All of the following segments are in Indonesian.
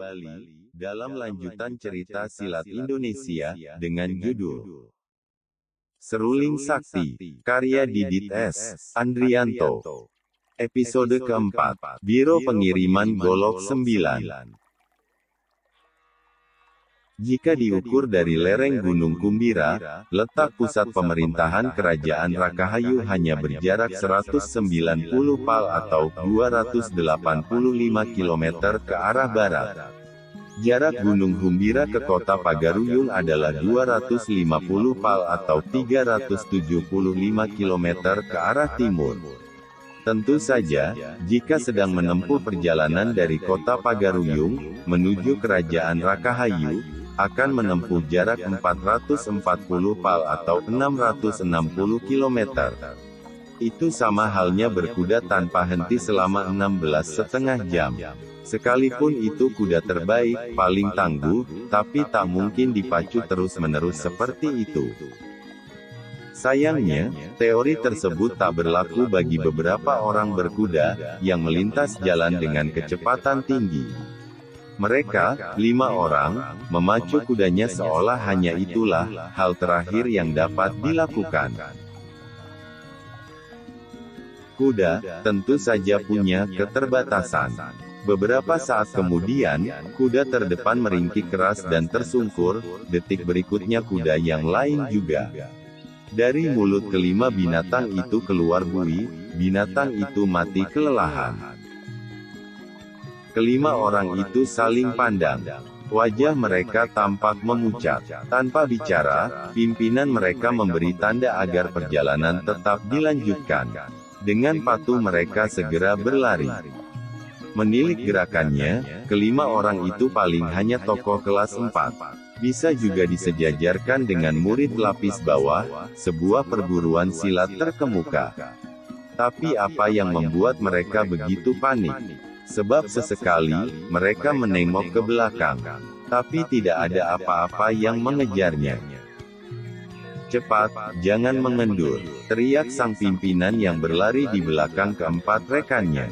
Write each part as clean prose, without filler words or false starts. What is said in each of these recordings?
kembali dalam lanjutan cerita silat Indonesia dengan judul Seruling Sakti, karya Didit S. Andrianto. Episode keempat, Biro Pengiriman Golok 9. Jika diukur dari lereng Gunung Kumbira, letak pusat pemerintahan Kerajaan Rakahayu hanya berjarak 190 pal atau 285 km ke arah barat. Jarak Gunung Kumbira ke kota Pagaruyung adalah 250 pal atau 375 km ke arah timur. Tentu saja, jika sedang menempuh perjalanan dari kota Pagaruyung menuju Kerajaan Rakahayu, akan menempuh jarak 440 pal atau 660 km. Itu sama halnya berkuda tanpa henti selama 16,5 jam. Sekalipun itu kuda terbaik, paling tangguh, tapi tak mungkin dipacu terus-menerus seperti itu. Sayangnya, teori tersebut tak berlaku bagi beberapa orang berkuda, yang melintas jalan dengan kecepatan tinggi. Mereka, 5 orang, memacu kudanya seolah hanya itulah hal terakhir yang dapat dilakukan. Kuda, tentu saja punya keterbatasan. Beberapa saat kemudian, kuda terdepan meringkik keras dan tersungkur, detik berikutnya kuda yang lain juga. Dari mulut kelima binatang itu keluar buih, binatang itu mati kelelahan. Kelima orang itu saling pandang. Wajah mereka tampak memucat. Tanpa bicara, pimpinan mereka memberi tanda agar perjalanan tetap dilanjutkan. Dengan patuh mereka segera berlari. Menilik gerakannya, kelima orang itu paling hanya tokoh kelas 4. Bisa juga disejajarkan dengan murid lapis bawah, sebuah perguruan silat terkemuka. Tapi apa yang membuat mereka begitu panik? Sebab sesekali, mereka menengok ke belakang. Tapi tidak ada apa-apa yang mengejarnya. Cepat, jangan mengendur, teriak sang pimpinan yang berlari di belakang keempat rekannya.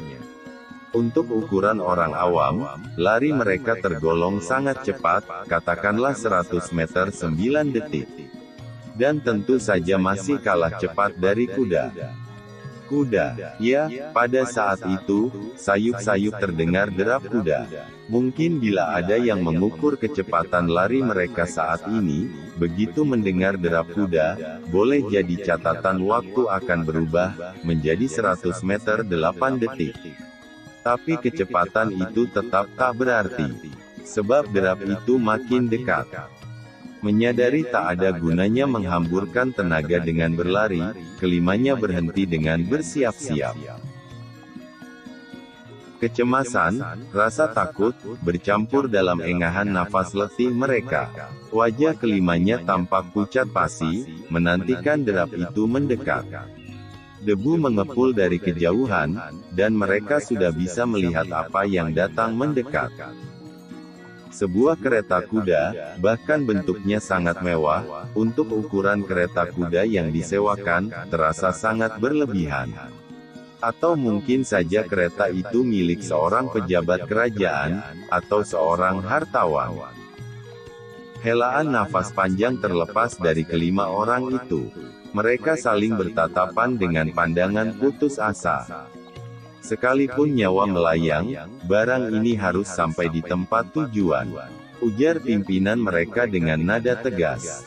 Untuk ukuran orang awam, lari mereka tergolong sangat cepat, katakanlah 100 meter 9 detik. Dan tentu saja masih kalah cepat dari kuda. Kuda, ya, pada saat itu, sayup-sayup terdengar derap kuda. Mungkin bila ada yang mengukur kecepatan lari mereka saat ini, begitu mendengar derap kuda, boleh jadi catatan waktu akan berubah, menjadi 100 meter 8 detik. Tapi kecepatan itu tetap tak berarti. Sebab derap itu makin dekat. Menyadari tak ada gunanya menghamburkan tenaga dengan berlari, kelimanya berhenti dengan bersiap-siap. Kecemasan, rasa takut, bercampur dalam engahan nafas letih mereka. Wajah kelimanya tampak pucat pasi, menantikan derap itu mendekat. Debu mengepul dari kejauhan, dan mereka sudah bisa melihat apa yang datang mendekat. Sebuah kereta kuda, bahkan bentuknya sangat mewah, untuk ukuran kereta kuda yang disewakan, terasa sangat berlebihan. Atau mungkin saja kereta itu milik seorang pejabat kerajaan, atau seorang hartawan. Helaan nafas panjang terlepas dari kelima orang itu. Mereka saling bertatapan dengan pandangan putus asa. Sekalipun nyawa melayang, barang ini harus sampai di tempat tujuan, ujar pimpinan mereka dengan nada tegas.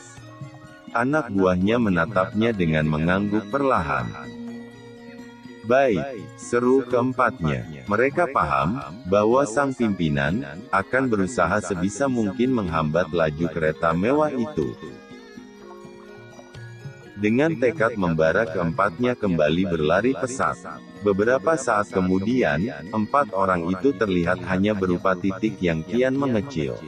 Anak buahnya menatapnya dengan mengangguk perlahan. Baik, seru keempatnya. Mereka paham bahwa sang pimpinan akan berusaha sebisa mungkin menghambat laju kereta mewah itu. Dengan tekad membara keempatnya kembali berlari pesat. Beberapa saat kemudian, 4 orang itu terlihat hanya berupa titik yang kian mengecil.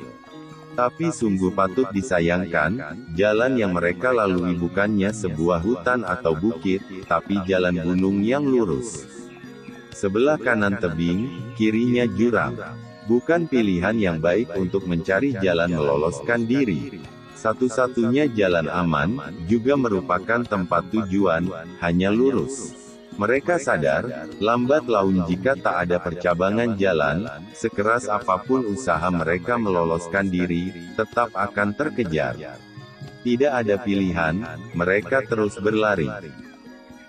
Tapi sungguh patut disayangkan, jalan yang mereka lalui bukannya sebuah hutan atau bukit, tapi jalan gunung yang lurus. Sebelah kanan tebing, kirinya jurang. Bukan pilihan yang baik untuk mencari jalan meloloskan diri. Satu-satunya jalan aman, juga merupakan tempat tujuan, hanya lurus. Mereka sadar, lambat laun jika tak ada percabangan jalan, sekeras apapun usaha mereka meloloskan diri, tetap akan terkejar. Tidak ada pilihan, mereka terus berlari.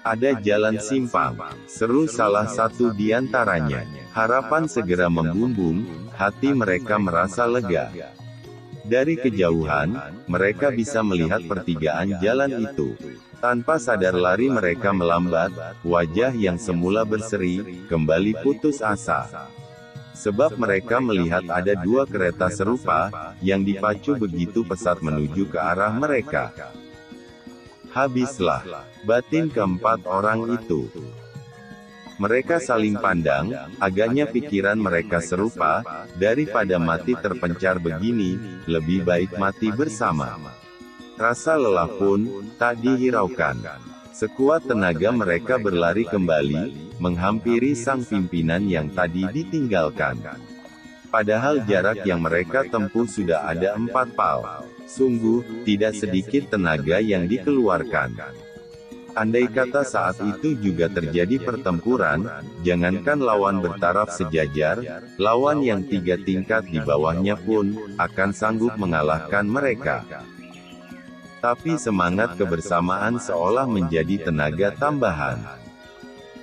Ada jalan simpang, seru salah satu di antaranya. Harapan segera membumbung, hati mereka merasa lega. Dari kejauhan, mereka bisa melihat pertigaan jalan itu. Tanpa sadar lari mereka melambat, wajah yang semula berseri, kembali putus asa. Sebab mereka melihat ada dua kereta serupa, yang dipacu begitu pesat menuju ke arah mereka. Habislah batin keempat orang itu. Mereka saling pandang, agaknya pikiran mereka serupa, daripada mati terpencar begini, lebih baik mati bersama. Rasa lelah pun tak dihiraukan. Sekuat tenaga mereka berlari kembali, menghampiri sang pimpinan yang tadi ditinggalkan. Padahal jarak yang mereka tempuh sudah ada 4 pal. Sungguh, tidak sedikit tenaga yang dikeluarkan. Andai kata saat itu juga terjadi pertempuran, jangankan lawan bertaraf sejajar, lawan yang 3 tingkat di bawahnya pun, akan sanggup mengalahkan mereka. Tapi semangat kebersamaan seolah menjadi tenaga tambahan.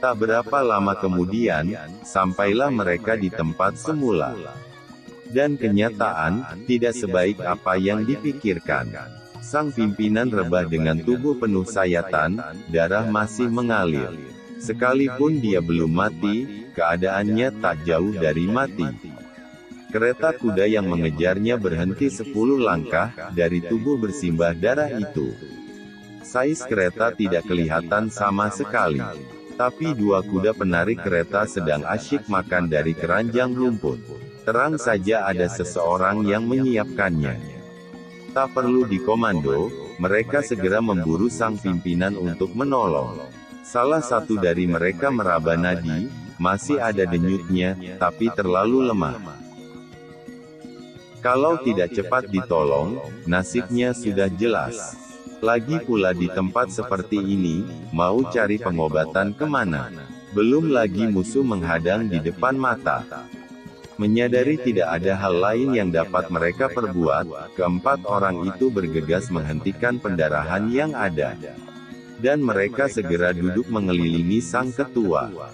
Tak berapa lama kemudian, sampailah mereka di tempat semula. Dan kenyataan, tidak sebaik apa yang dipikirkan. Sang pimpinan rebah dengan tubuh penuh sayatan, darah masih mengalir. Sekalipun dia belum mati, keadaannya tak jauh dari mati. Kereta kuda yang mengejarnya berhenti 10 langkah, dari tubuh bersimbah darah itu. Sais kereta tidak kelihatan sama sekali. Tapi 2 kuda penarik kereta sedang asyik makan dari keranjang rumput. Terang saja ada seseorang yang menyiapkannya. Tak perlu dikomando, mereka segera memburu sang pimpinan untuk menolong. Salah satu dari mereka meraba nadi, masih ada denyutnya, tapi terlalu lemah. Kalau tidak cepat ditolong, nasibnya sudah jelas. Lagi pula di tempat seperti ini, mau cari pengobatan kemana? Belum lagi musuh menghadang di depan mata. Menyadari tidak ada hal lain yang dapat mereka perbuat, keempat orang itu bergegas menghentikan pendarahan yang ada. Dan mereka segera duduk mengelilingi sang ketua.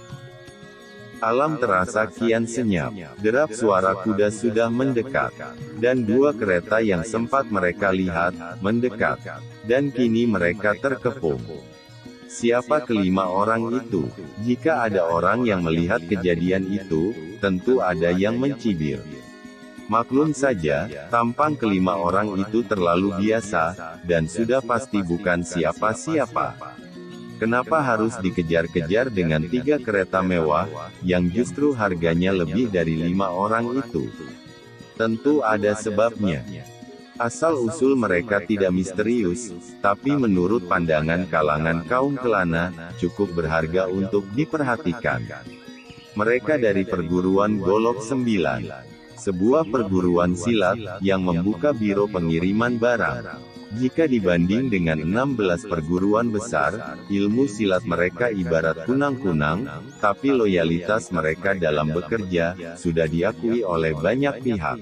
Alam terasa kian senyap, derap suara kuda sudah mendekat. Dan 2 kereta yang sempat mereka lihat, mendekat. Dan kini mereka terkepung. Siapa kelima orang itu? Jika ada orang yang melihat kejadian itu, tentu ada yang mencibir. Maklum saja, tampang kelima orang itu terlalu biasa, dan sudah pasti bukan siapa-siapa. Kenapa harus dikejar-kejar dengan 3 kereta mewah, yang justru harganya lebih dari 5 orang itu? Tentu ada sebabnya. Asal-usul mereka tidak misterius, tapi menurut pandangan kalangan kaum kelana, cukup berharga untuk diperhatikan. Mereka dari perguruan Golok 9, sebuah perguruan silat, yang membuka biro pengiriman barang. Jika dibanding dengan 16 perguruan besar, ilmu silat mereka ibarat kunang-kunang, tapi loyalitas mereka dalam bekerja, sudah diakui oleh banyak pihak.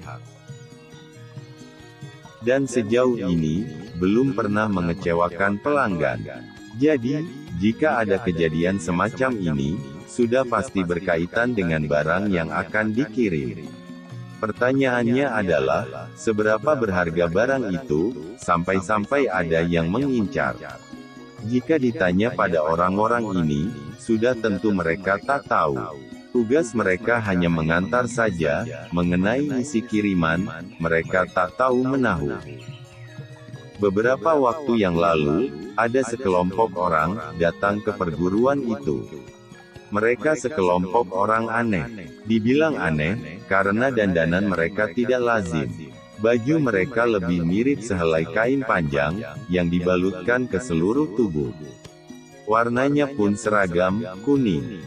Dan sejauh ini, belum pernah mengecewakan pelanggan. Jadi, jika ada kejadian semacam ini, sudah pasti berkaitan dengan barang yang akan dikirim. Pertanyaannya adalah, seberapa berharga barang itu, sampai-sampai ada yang mengincar. Jika ditanya pada orang-orang ini, sudah tentu mereka tak tahu. Tugas mereka hanya mengantar saja, mengenai isi kiriman, mereka tak tahu menahu. Beberapa waktu yang lalu, ada sekelompok orang datang ke perguruan itu. Mereka sekelompok orang aneh. Dibilang aneh, karena dandanan mereka tidak lazim. Baju mereka lebih mirip sehelai kain panjang, yang dibalutkan ke seluruh tubuh. Warnanya pun seragam, kuning.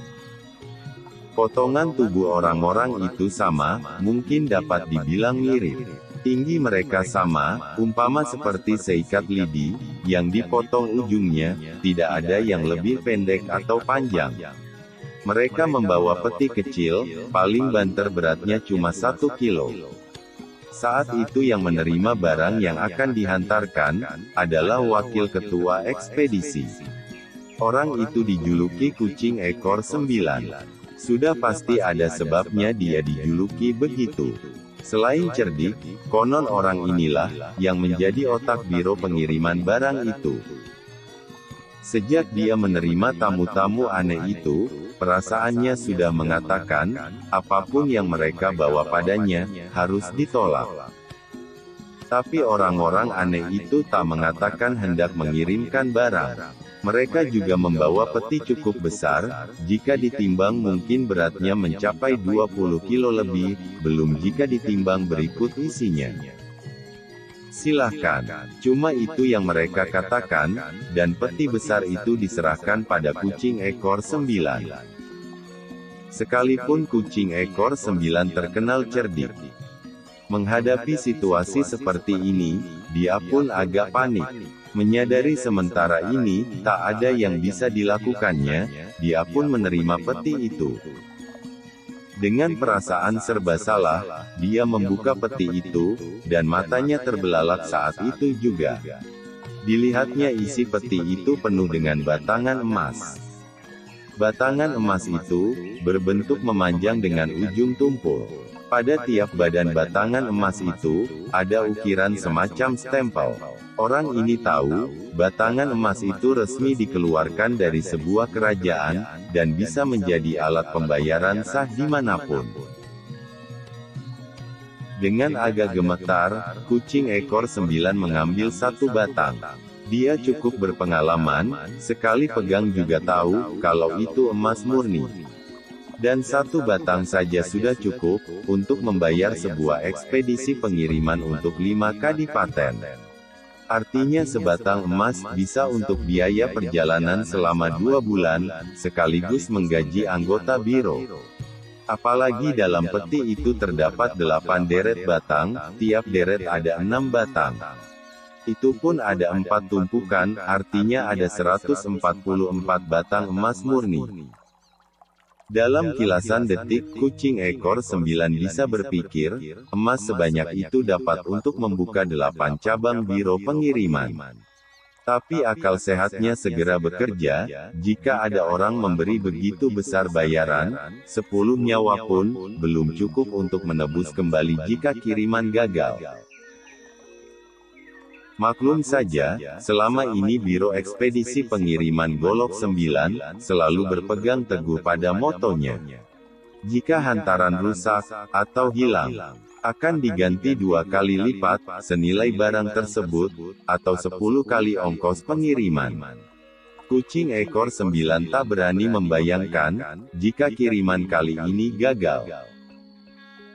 Potongan tubuh orang-orang itu sama, mungkin dapat dibilang mirip. Tinggi mereka sama, umpama seperti seikat lidi, yang dipotong ujungnya, tidak ada yang lebih pendek atau panjang. Mereka membawa peti kecil, paling banter beratnya cuma 1 kilo. Saat itu yang menerima barang yang akan dihantarkan, adalah wakil ketua ekspedisi. Orang itu dijuluki kucing ekor 9. Sudah pasti ada sebabnya dia dijuluki begitu. Selain cerdik, konon orang inilah yang menjadi otak biro pengiriman barang itu. Sejak dia menerima tamu-tamu aneh itu, perasaannya sudah mengatakan, apapun yang mereka bawa padanya, harus ditolak. Tapi orang-orang aneh itu tak mengatakan hendak mengirimkan barang. Mereka juga membawa peti cukup besar, jika ditimbang mungkin beratnya mencapai 20 kilo lebih, belum jika ditimbang berikut isinya. Silahkan, cuma itu yang mereka katakan, dan peti besar itu diserahkan pada kucing ekor 9. Sekalipun kucing ekor 9 terkenal cerdik, menghadapi situasi seperti ini, dia pun agak panik. Menyadari sementara ini, tak ada yang bisa dilakukannya, dia pun menerima peti itu. Dengan perasaan serba salah, dia membuka peti itu, dan matanya terbelalak saat itu juga. Dilihatnya isi peti itu penuh dengan batangan emas. Batangan emas itu, berbentuk memanjang dengan ujung tumpul. Pada tiap badan batangan emas itu, ada ukiran semacam stempel. Orang ini tahu, batangan emas itu resmi dikeluarkan dari sebuah kerajaan, dan bisa menjadi alat pembayaran sah dimanapun. Dengan agak gemetar, kucing ekor 9 mengambil satu batang. Dia cukup berpengalaman, sekali pegang juga tahu, kalau itu emas murni. Dan satu batang saja sudah cukup, untuk membayar sebuah ekspedisi pengiriman untuk 5 kadipaten. Artinya sebatang emas bisa untuk biaya perjalanan selama 2 bulan, sekaligus menggaji anggota biro. Apalagi dalam peti itu terdapat 8 deret batang, tiap deret ada 6 batang. Itu pun ada 4 tumpukan, artinya ada 144 batang emas murni. Dalam kilasan detik, kucing ekor 9 bisa berpikir, emas sebanyak itu dapat untuk membuka 8 cabang biro pengiriman. Tapi akal sehatnya segera bekerja, jika ada orang memberi begitu besar bayaran, 10 nyawa pun, belum cukup untuk menebus kembali jika kiriman gagal. Maklum saja, selama ini Biro Ekspedisi Pengiriman Golok 9, selalu berpegang teguh pada motonya. Jika hantaran rusak, atau hilang, akan diganti 2 kali lipat, senilai barang tersebut, atau 10 kali ongkos pengiriman. Kucing ekor 9 tak berani membayangkan, jika kiriman kali ini gagal.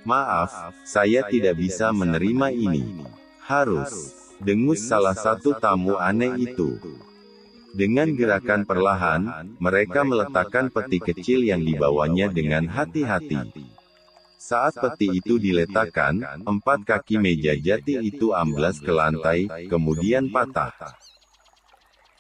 Maaf, saya tidak bisa menerima ini. Harus. Dengus salah satu tamu aneh itu. Dengan gerakan perlahan, mereka meletakkan peti kecil yang dibawanya dengan hati-hati. Saat peti itu diletakkan, 4 kaki meja jati itu amblas ke lantai, kemudian patah.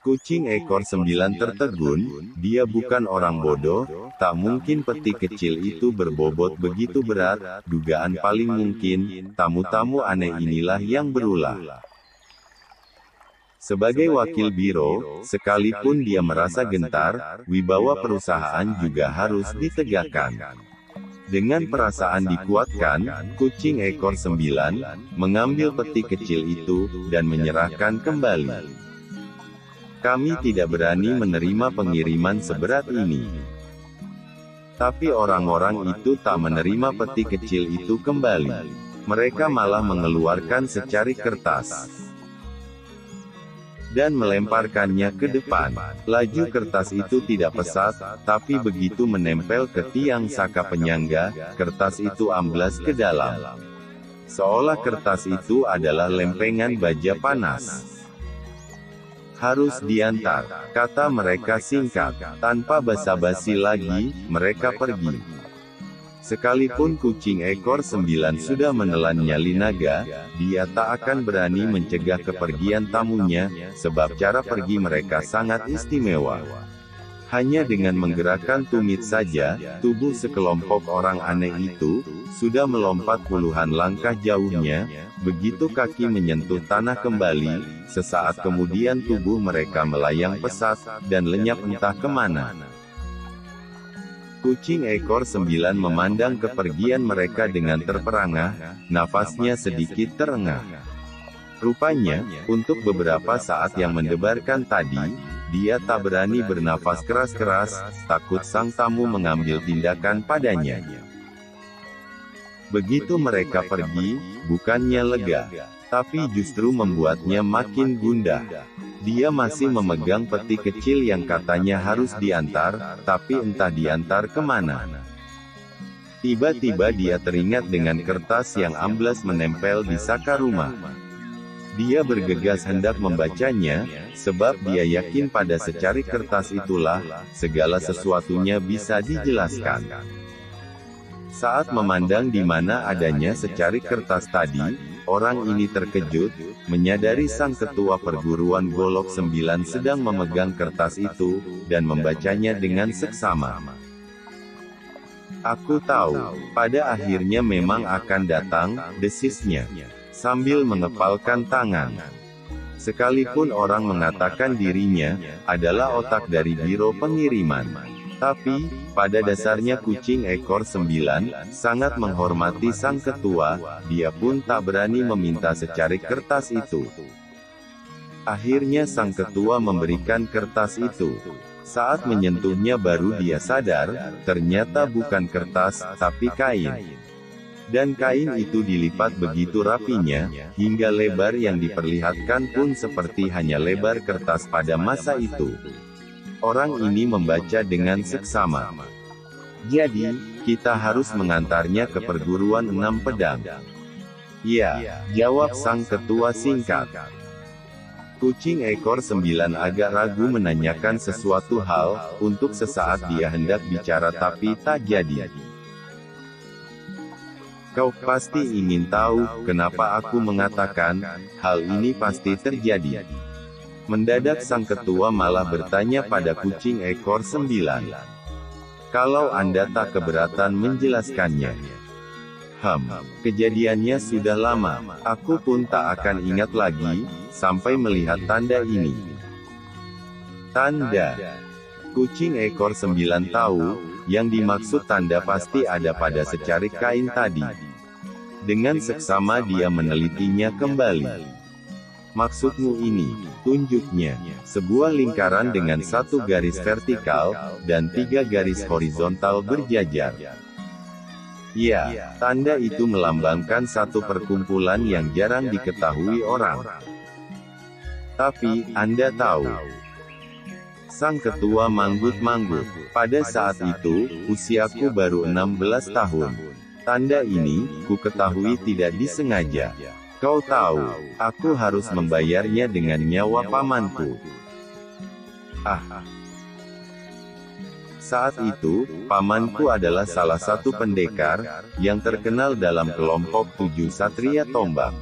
Kucing ekor 9 tertegun, dia bukan orang bodoh, tak mungkin peti kecil itu berbobot begitu berat, dugaan paling mungkin, tamu-tamu aneh inilah yang berulah. Sebagai wakil biro, sekalipun dia merasa gentar, wibawa perusahaan juga harus ditegakkan. Dengan perasaan dikuatkan, kucing ekor 9, mengambil peti kecil itu, dan menyerahkan kembali. Kami tidak berani menerima pengiriman seberat ini. Tapi orang-orang itu tak menerima peti kecil itu kembali. Mereka malah mengeluarkan secari kertas dan melemparkannya ke depan. Laju kertas itu tidak pesat, tapi begitu menempel ke tiang saka penyangga, kertas itu amblas ke dalam. Seolah kertas itu adalah lempengan baja panas. Harus diantar, kata mereka singkat. Tanpa basa-basi lagi, mereka pergi. Sekalipun kucing ekor 9 sudah menelan nyali naga, dia tak akan berani mencegah kepergian tamunya, sebab cara pergi mereka sangat istimewa. Hanya dengan menggerakkan tumit saja, tubuh sekelompok orang aneh itu sudah melompat puluhan langkah jauhnya. Begitu kaki menyentuh tanah kembali, sesaat kemudian tubuh mereka melayang pesat dan lenyap entah kemana. Kucing ekor 9 memandang kepergian mereka dengan terperangah, nafasnya sedikit terengah. Rupanya, untuk beberapa saat yang mendebarkan tadi, dia tak berani bernafas keras-keras, takut sang tamu mengambil tindakan padanya. Begitu mereka pergi, bukannya lega, tapi justru membuatnya makin gundah. Dia masih memegang peti kecil yang katanya harus diantar, tapi entah diantar kemana. Tiba-tiba dia teringat dengan kertas yang amblas menempel di saka rumah. Dia bergegas hendak membacanya, sebab dia yakin pada secari kertas itulah, segala sesuatunya bisa dijelaskan. Saat memandang di mana adanya secari kertas tadi, orang ini terkejut, menyadari sang ketua perguruan Golok 9 sedang memegang kertas itu, dan membacanya dengan seksama. "Aku tahu, pada akhirnya memang akan datang," desisnya, sambil mengepalkan tangan. Sekalipun orang mengatakan dirinya adalah otak dari biro pengiriman. Tapi, pada dasarnya kucing ekor 9 sangat menghormati sang ketua, dia pun tak berani meminta secari kertas itu. Akhirnya sang ketua memberikan kertas itu. Saat menyentuhnya baru dia sadar, ternyata bukan kertas, tapi kain. Dan kain itu dilipat begitu rapinya, hingga lebar yang diperlihatkan pun seperti hanya lebar kertas pada masa itu. Orang ini membaca dengan seksama. "Jadi, kita harus mengantarnya ke perguruan 6 pedang." "Ya," jawab sang ketua singkat. Kucing ekor 9 agak ragu menanyakan sesuatu hal, untuk sesaat dia hendak bicara tapi tak jadi. "Kau pasti ingin tahu, kenapa aku mengatakan, hal ini pasti terjadi." Mendadak sang ketua malah bertanya pada kucing ekor 9. "Kalau Anda tak keberatan menjelaskannya." Kejadiannya sudah lama, aku pun tak akan ingat lagi, sampai melihat tanda ini." Tanda. Kucing ekor 9 tahu, yang dimaksud tanda pasti ada pada secari kain tadi. Dengan seksama dia menelitinya kembali. "Maksudmu ini?" tunjuknya. "Sebuah lingkaran dengan satu garis vertikal, dan 3 garis horizontal berjajar." "Ya, tanda itu melambangkan satu perkumpulan yang jarang diketahui orang." "Tapi, Anda tahu." Sang ketua manggut-manggut. "Pada saat itu, usiaku baru 16 tahun. Tanda ini, ku ketahui tidak disengaja. Kau tahu, aku harus membayarnya dengan nyawa pamanku." Saat itu, pamanku adalah salah satu pendekar, yang terkenal dalam kelompok 7 Satria Tombak.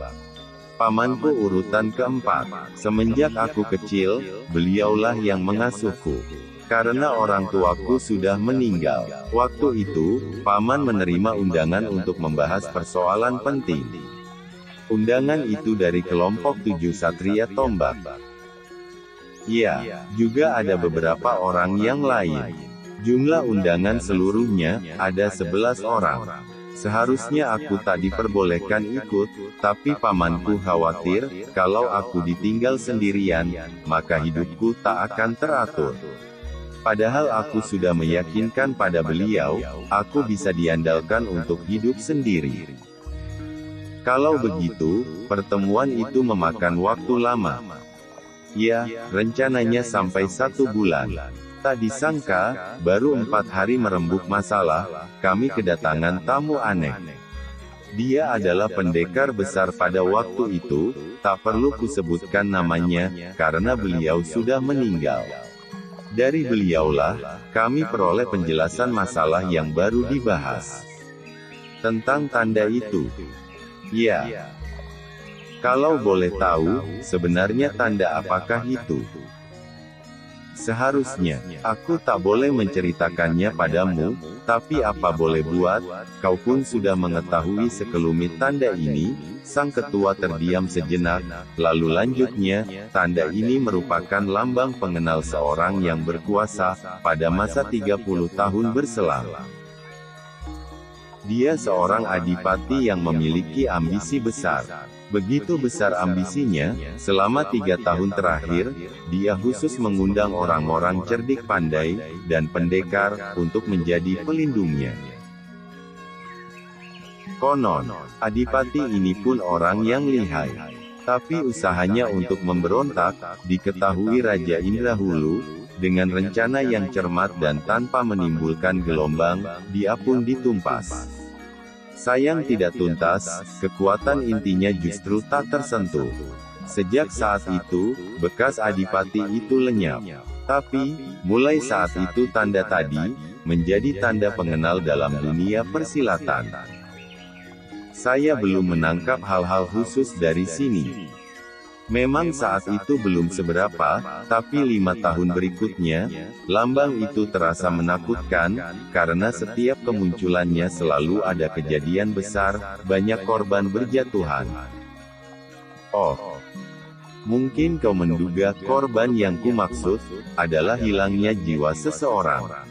Pamanku urutan keempat. Semenjak aku kecil, beliaulah yang mengasuhku. Karena orang tuaku sudah meninggal. Waktu itu, paman menerima undangan untuk membahas persoalan penting. Undangan itu dari kelompok 7 Satria Tombak. Ya, juga ada beberapa orang yang lain. Jumlah undangan seluruhnya, ada 11 orang. Seharusnya aku tak diperbolehkan ikut, tapi pamanku khawatir, kalau aku ditinggal sendirian, maka hidupku tak akan teratur. Padahal aku sudah meyakinkan pada beliau, aku bisa diandalkan untuk hidup sendiri. Kalau begitu, pertemuan itu memakan waktu lama. Ya, rencananya sampai 1 bulan. Tak disangka, baru 4 hari merembuk masalah, kami kedatangan tamu aneh. Dia adalah pendekar besar pada waktu itu, tak perlu kusebutkan namanya, karena beliau sudah meninggal. Dari beliaulah, kami peroleh penjelasan masalah yang baru dibahas. Tentang tanda itu. Ya. Kalau boleh tahu, sebenarnya tanda apakah itu? Seharusnya, aku tak boleh menceritakannya padamu, tapi apa boleh buat, kau pun sudah mengetahui sekelumit tanda ini. Sang ketua terdiam sejenak, lalu lanjutnya, tanda ini merupakan lambang pengenal seorang yang berkuasa, pada masa 30 tahun berselang. Dia seorang adipati yang memiliki ambisi besar. Begitu besar ambisinya, selama 3 tahun terakhir, dia khusus mengundang orang-orang cerdik pandai, dan pendekar, untuk menjadi pelindungnya. Konon, adipati ini pun orang yang lihai. Tapi usahanya untuk memberontak, diketahui Raja Indrahulu, dengan rencana yang cermat dan tanpa menimbulkan gelombang, dia pun ditumpas. Sayang tidak tuntas, kekuatan intinya justru tak tersentuh. Sejak saat itu, bekas adipati itu lenyap. Tapi, mulai saat itu tanda tadi, menjadi tanda pengenal dalam dunia persilatan. Saya belum menangkap hal-hal khusus dari sini. Memang saat itu belum seberapa, tapi 5 tahun berikutnya, lambang itu terasa menakutkan, karena setiap kemunculannya selalu ada kejadian besar, banyak korban berjatuhan. Oh, mungkin kau menduga korban yang kumaksud, adalah hilangnya jiwa seseorang.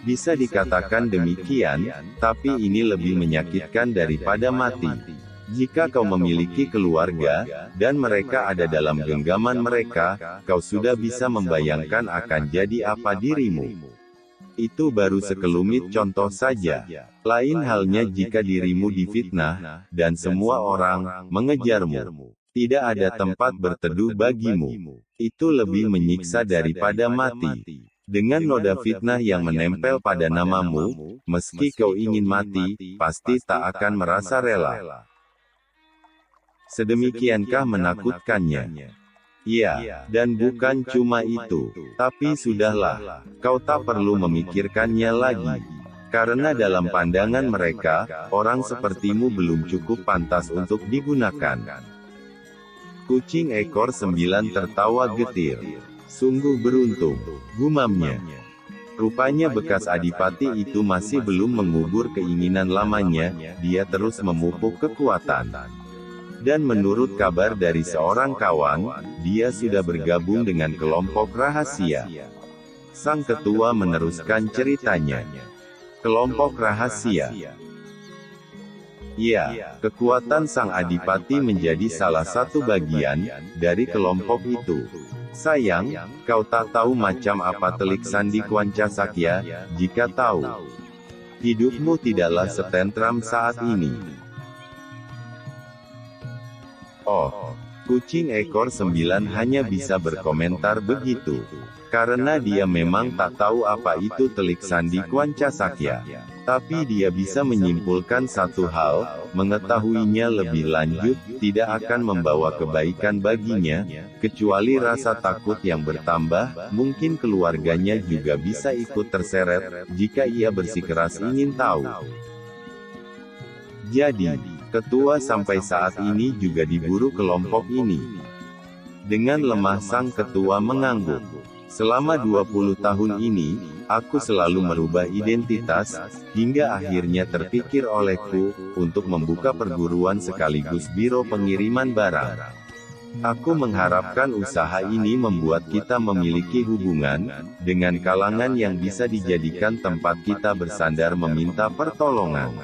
Bisa dikatakan demikian, tapi ini lebih menyakitkan daripada mati. Jika kau memiliki keluarga, dan mereka ada dalam genggaman mereka, kau sudah bisa membayangkan akan jadi apa dirimu. Itu baru sekelumit contoh saja. Lain halnya jika dirimu difitnah, dan semua orang mengejarmu. Tidak ada tempat berteduh bagimu. Itu lebih menyiksa daripada mati. Dengan noda fitnah yang menempel pada namamu, meski kau ingin mati, pasti tak akan merasa rela. Sedemikiankah menakutkannya? Ya, dan bukan cuma itu. Tapi sudahlah, kau tak perlu memikirkannya lagi. Karena dalam pandangan mereka, orang sepertimu belum cukup pantas untuk digunakan. Kucing ekor 9 tertawa getir. Sungguh beruntung, gumamnya. Rupanya bekas adipati itu masih belum mengubur keinginan lamanya, dia terus memupuk kekuatan. Dan menurut kabar dari seorang kawan, dia sudah bergabung dengan kelompok rahasia. Sang ketua meneruskan ceritanya. Kelompok rahasia. Ya, kekuatan sang adipati menjadi salah satu bagian dari kelompok itu. Sayang, kau tak tahu macam apa telik sandi Kwancasakya. Jika tahu, hidupmu tidaklah setentram saat ini. Oh, kucing ekor 9 hanya bisa berkomentar begitu. Karena dia memang tak tahu apa itu telik sandi Kwancasakya. Tapi dia bisa menyimpulkan satu hal, mengetahuinya lebih lanjut, tidak akan membawa kebaikan baginya, kecuali rasa takut yang bertambah, mungkin keluarganya juga bisa ikut terseret, jika ia bersikeras ingin tahu. Jadi, ketua sampai saat ini juga diburu kelompok ini. Dengan lemah sang ketua mengangguk. Selama 20 tahun ini, aku selalu merubah identitas, hingga akhirnya terpikir olehku, untuk membuka perguruan sekaligus biro pengiriman barang. Aku mengharapkan usaha ini membuat kita memiliki hubungan, dengan kalangan yang bisa dijadikan tempat kita bersandar meminta pertolongan.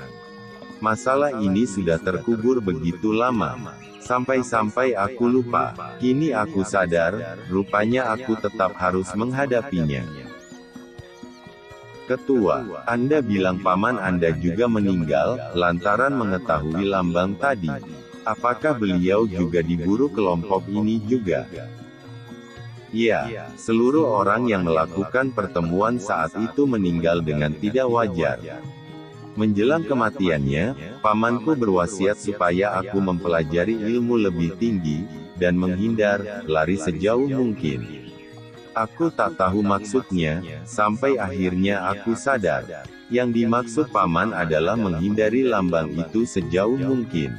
Masalah ini sudah terkubur begitu lama. Sampai-sampai aku lupa. Kini aku sadar, rupanya aku tetap harus menghadapinya. Ketua, Anda bilang paman Anda juga meninggal, lantaran mengetahui lambang tadi. Apakah beliau juga diburu kelompok ini juga? Ya, seluruh orang yang melakukan pertemuan saat itu meninggal dengan tidak wajar. Menjelang kematiannya, pamanku berwasiat supaya aku mempelajari ilmu lebih tinggi, dan menghindar, lari sejauh mungkin. Aku tak tahu maksudnya, sampai akhirnya aku sadar. Yang dimaksud paman adalah menghindari lambang itu sejauh mungkin.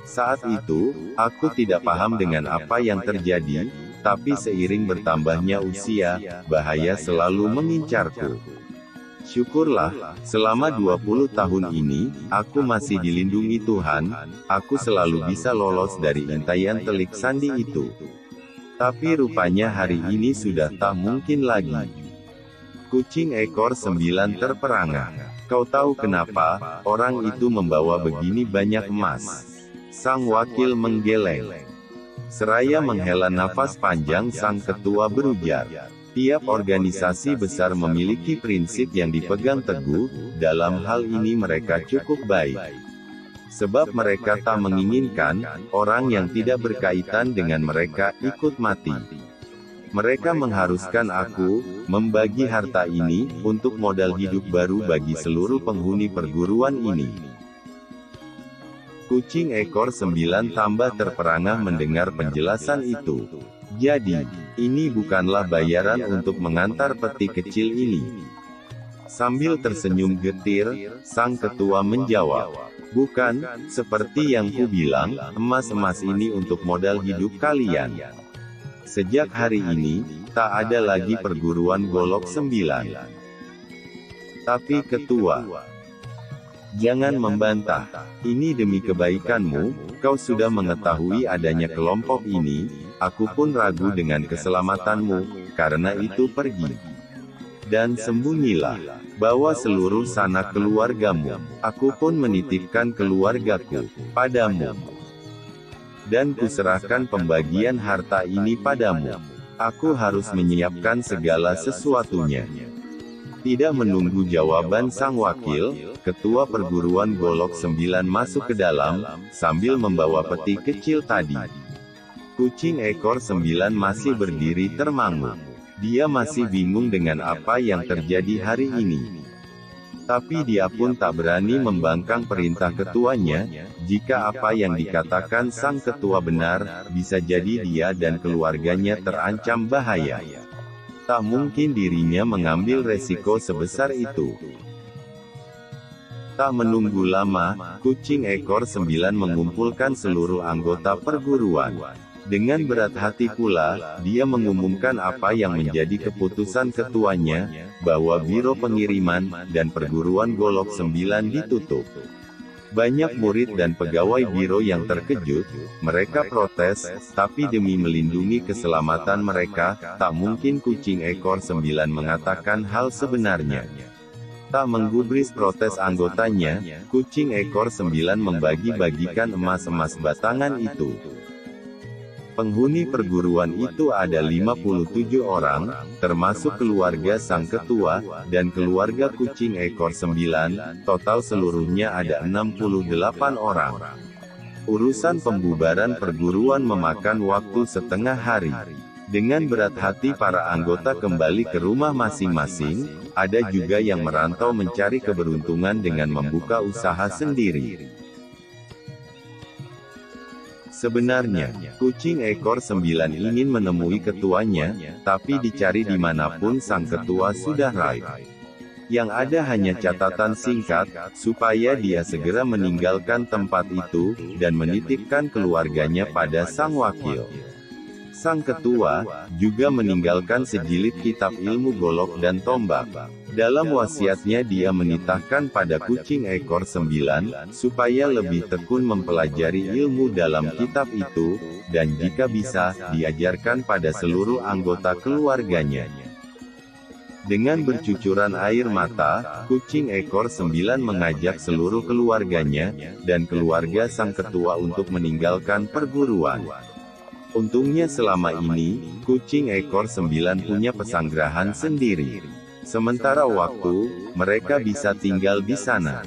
Saat itu, aku tidak paham dengan apa yang terjadi, tapi seiring bertambahnya usia, bahaya selalu mengincarku. Syukurlah, selama 20 tahun ini, aku masih dilindungi Tuhan, aku selalu bisa lolos dari intaian telik sandi itu. Tapi rupanya hari ini sudah tak mungkin lagi. Kucing ekor 9 terperangah. Kau tahu kenapa orang itu membawa begini banyak emas? Sang wakil menggeleng. Seraya menghela nafas panjang, sang ketua berujar, tiap organisasi besar memiliki prinsip yang dipegang teguh, dalam hal ini mereka cukup baik. Sebab mereka tak menginginkan orang yang tidak berkaitan dengan mereka ikut mati. Mereka mengharuskan aku membagi harta ini untuk modal hidup baru bagi seluruh penghuni perguruan ini. Kucing ekor 9 tambah terperangah mendengar penjelasan itu. Jadi, ini bukanlah bayaran untuk mengantar peti kecil ini. Sambil tersenyum getir, sang ketua menjawab, bukan, seperti yang ku bilang, emas-emas ini untuk modal hidup kalian. Sejak hari ini, tak ada lagi perguruan golok 9. Tapi ketua, jangan membantah. Ini demi kebaikanmu, kau sudah mengetahui adanya kelompok ini, aku pun ragu dengan keselamatanmu, karena itu pergi. Dan sembunyilah, bawa seluruh sanak keluargamu, aku pun menitipkan keluargaku padamu. Dan kuserahkan pembagian harta ini padamu. Aku harus menyiapkan segala sesuatunya. Tidak menunggu jawaban sang wakil, ketua perguruan golok 9 masuk ke dalam, sambil membawa peti kecil tadi. Kucing ekor 9 masih berdiri termangu. Dia masih bingung dengan apa yang terjadi hari ini. Tapi dia pun tak berani membangkang perintah ketuanya, jika apa yang dikatakan sang ketua benar, bisa jadi dia dan keluarganya terancam bahaya. Tak mungkin dirinya mengambil resiko sebesar itu. Tak menunggu lama, kucing ekor 9 mengumpulkan seluruh anggota perguruan. Dengan berat hati pula, dia mengumumkan apa yang menjadi keputusan ketuanya, bahwa biro pengiriman dan perguruan golok 9 ditutup. Banyak murid dan pegawai biro yang terkejut, mereka protes, tapi demi melindungi keselamatan mereka, tak mungkin kucing ekor 9 mengatakan hal sebenarnya. Tak menggubris protes anggotanya, kucing ekor 9 membagi-bagikan emas-emas batangan itu. Penghuni perguruan itu ada 57 orang, termasuk keluarga sang ketua, dan keluarga kucing ekor 9, total seluruhnya ada 68 orang. Urusan pembubaran perguruan memakan waktu setengah hari. Dengan berat hati para anggota kembali ke rumah masing-masing, ada juga yang merantau mencari keberuntungan dengan membuka usaha sendiri. Sebenarnya, kucing ekor 9 ingin menemui ketuanya, tapi dicari dimanapun sang ketua sudah raib. Yang ada hanya catatan singkat, supaya dia segera meninggalkan tempat itu, dan menitipkan keluarganya pada sang wakil. Sang ketua juga meninggalkan sejilid kitab ilmu golok dan tombak. Dalam wasiatnya dia menitahkan pada kucing ekor 9, supaya lebih tekun mempelajari ilmu dalam kitab itu, dan jika bisa, diajarkan pada seluruh anggota keluarganya. Dengan bercucuran air mata, kucing ekor 9 mengajak seluruh keluarganya, dan keluarga sang ketua untuk meninggalkan perguruan. Untungnya selama ini, kucing ekor 9 punya pesanggrahan sendiri. Sementara waktu, mereka bisa tinggal di sana.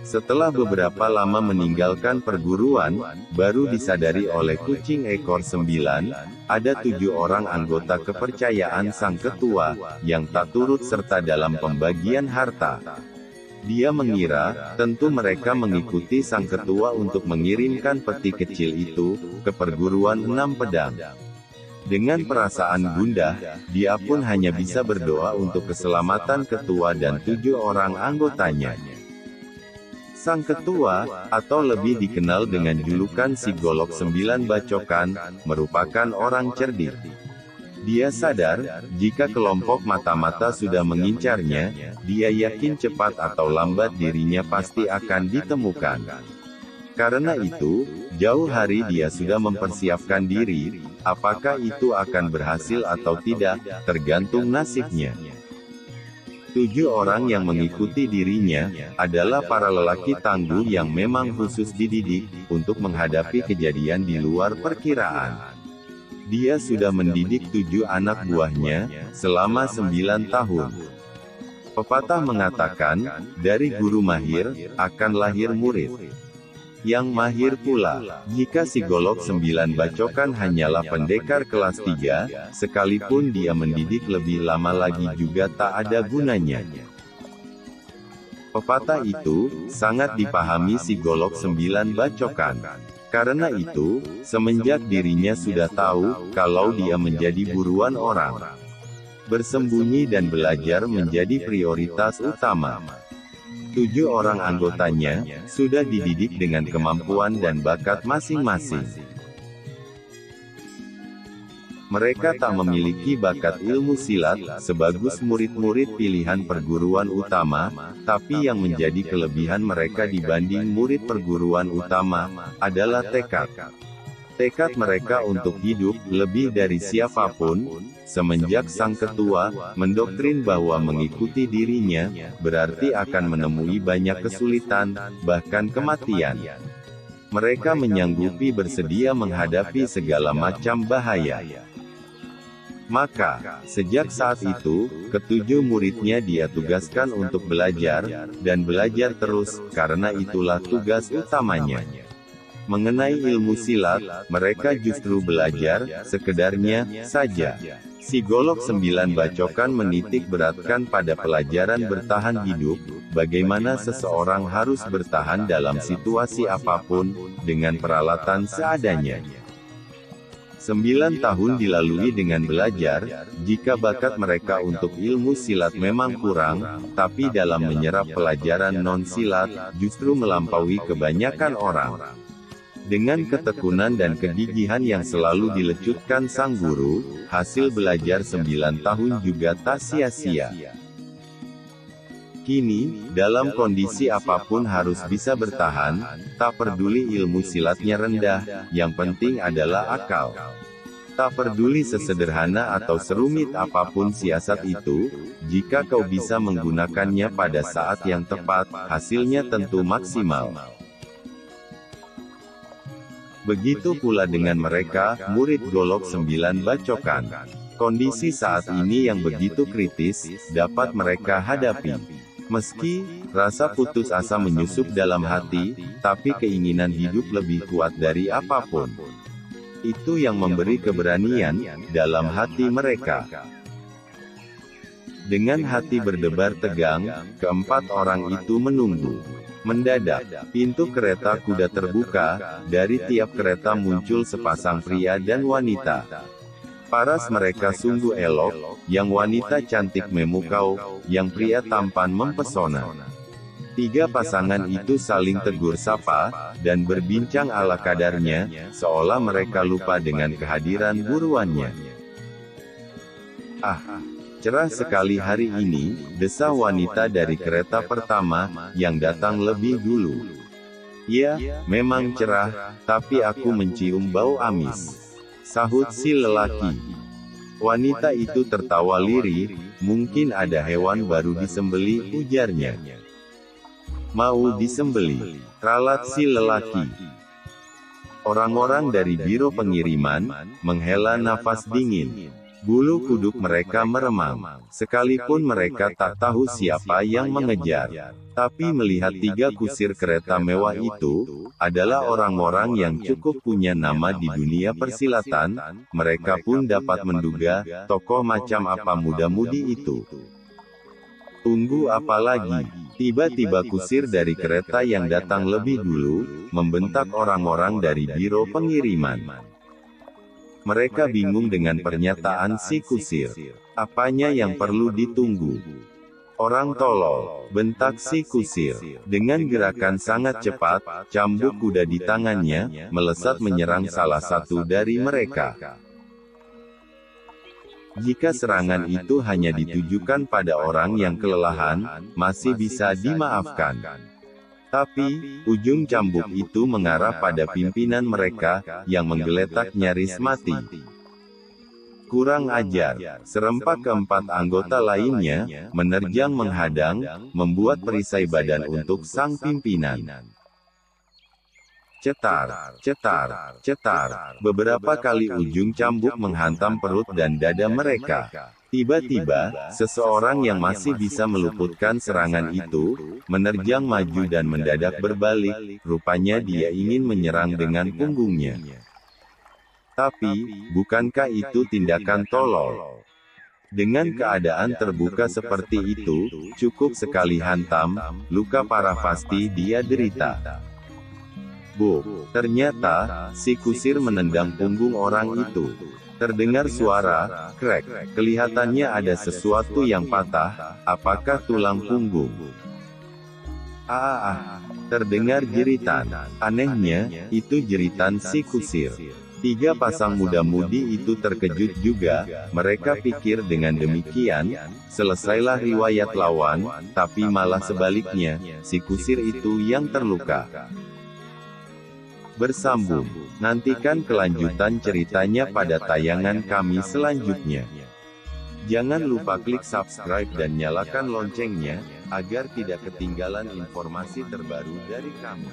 Setelah beberapa lama meninggalkan perguruan, baru disadari oleh kucing ekor 9, ada 7 orang anggota kepercayaan sang ketua, yang tak turut serta dalam pembagian harta. Dia mengira, tentu mereka mengikuti sang ketua untuk mengirimkan peti kecil itu, ke perguruan 6 pedang. Dengan perasaan gundah, dia pun hanya bisa berdoa untuk keselamatan ketua dan 7 orang anggotanya. Sang ketua, atau lebih dikenal dengan julukan si Golok 9 Bacokan, merupakan orang cerdik. Dia sadar, jika kelompok mata-mata sudah mengincarnya, dia yakin cepat atau lambat dirinya pasti akan ditemukan. Karena itu, jauh hari dia sudah mempersiapkan diri, apakah itu akan berhasil atau tidak, tergantung nasibnya. 7 orang yang mengikuti dirinya, adalah para lelaki tangguh yang memang khusus dididik, untuk menghadapi kejadian di luar perkiraan. Dia sudah mendidik 7 anak buahnya, selama 9 tahun. Pepatah mengatakan, dari guru mahir, akan lahir murid yang mahir pula. Jika si Golok 9 Bacokan hanyalah pendekar kelas 3, sekalipun dia mendidik lebih lama lagi juga tak ada gunanya. Pepatah itu sangat dipahami si Golok 9 Bacokan. Karena itu, semenjak dirinya sudah tahu kalau dia menjadi buruan orang, bersembunyi dan belajar menjadi prioritas utama. 7 orang anggotanya sudah dididik dengan kemampuan dan bakat masing-masing. Mereka tak memiliki bakat ilmu silat sebagus murid-murid pilihan perguruan utama, tapi yang menjadi kelebihan mereka dibanding murid perguruan utama adalah tekad. Tekad mereka untuk hidup lebih dari siapapun. Semenjak sang ketua mendoktrin bahwa mengikuti dirinya berarti akan menemui banyak kesulitan, bahkan kematian. Mereka menyanggupi bersedia menghadapi segala macam bahaya. Maka, sejak saat itu, ke-7 muridnya dia tugaskan untuk belajar, dan belajar terus, karena itulah tugas utamanya. Mengenai ilmu silat, mereka justru belajar, sekedarnya saja. Si Golok 9 Bacokan menitik beratkan pada pelajaran bertahan hidup, bagaimana seseorang harus bertahan dalam situasi apapun, dengan peralatan seadanya. 9 tahun dilalui dengan belajar, jika bakat mereka untuk ilmu silat memang kurang, tapi dalam menyerap pelajaran non-silat, justru melampaui kebanyakan orang. Dengan ketekunan dan kegigihan yang selalu dilecutkan sang guru, hasil belajar 9 tahun juga tak sia-sia. Kini, dalam kondisi apapun harus bisa bertahan, tak peduli ilmu silatnya rendah, yang penting adalah akal. Tak peduli sesederhana atau serumit apapun siasat itu, jika kau bisa menggunakannya pada saat yang tepat, hasilnya tentu maksimal. Begitu pula dengan mereka, murid Golok 9 Bacokan. Kondisi saat ini yang begitu kritis, dapat mereka hadapi. Meski rasa putus asa menyusup dalam hati, tapi keinginan hidup lebih kuat dari apapun. Itu yang memberi keberanian dalam hati mereka. Dengan hati berdebar tegang, keempat orang itu menunggu. Mendadak, pintu kereta kuda terbuka, dari tiap kereta muncul sepasang pria dan wanita. Paras mereka sungguh elok, yang wanita cantik memukau, yang pria tampan mempesona. 3 pasangan itu saling tegur sapa, dan berbincang ala kadarnya, seolah mereka lupa dengan kehadiran buruannya. "Ah, cerah sekali hari ini," desah wanita dari kereta pertama, yang datang lebih dulu. "Ya, memang cerah, tapi aku mencium bau amis," sahut si lelaki. Wanita itu tertawa lirih, "Mungkin ada hewan baru disembeli," ujarnya. "Mau disembeli?" ralat si lelaki. Orang-orang dari biro pengiriman menghela nafas dingin. Bulu kuduk mereka meremang, sekalipun mereka tak tahu siapa yang mengejar. Tapi melihat 3 kusir kereta mewah itu, adalah orang-orang yang cukup punya nama di dunia persilatan, mereka pun dapat menduga, tokoh macam apa muda-mudi itu. Tunggu apa lagi? Tiba-tiba kusir dari kereta yang datang lebih dulu, membentak orang-orang dari biro pengiriman. Mereka bingung dengan pernyataan si kusir. Apanya yang perlu ditunggu? Orang tolol, bentak si kusir. Dengan gerakan sangat cepat, cambuk kuda di tangannya, melesat menyerang salah satu dari mereka. Jika serangan itu hanya ditujukan pada orang yang kelelahan, masih bisa dimaafkan. Tapi, ujung cambuk itu mengarah pada pimpinan mereka, yang menggeletak nyaris mati. Kurang ajar, serempak keempat anggota lainnya, menerjang menghadang, membuat perisai badan untuk sang pimpinan. Cetar, cetar, cetar, beberapa kali ujung cambuk menghantam perut dan dada mereka. Tiba-tiba, seseorang yang masih bisa meluputkan serangan itu, menerjang maju dan mendadak berbalik, rupanya dia ingin menyerang dengan punggungnya. Tapi, bukankah itu tindakan tolol? Dengan keadaan terbuka seperti itu, cukup sekali hantam, luka parah pasti dia derita. Ternyata, si kusir menendang punggung orang itu. Terdengar suara, krek, kelihatannya ada sesuatu yang patah, apakah tulang punggung? Terdengar jeritan. Anehnya, itu jeritan si kusir. 3 pasang muda-mudi itu terkejut juga, mereka pikir dengan demikian, selesailah riwayat lawan, tapi malah sebaliknya, si kusir itu yang terluka. Bersambung. Nantikan kelanjutan ceritanya pada tayangan kami selanjutnya. Jangan lupa klik subscribe dan nyalakan loncengnya, agar tidak ketinggalan informasi terbaru dari kami.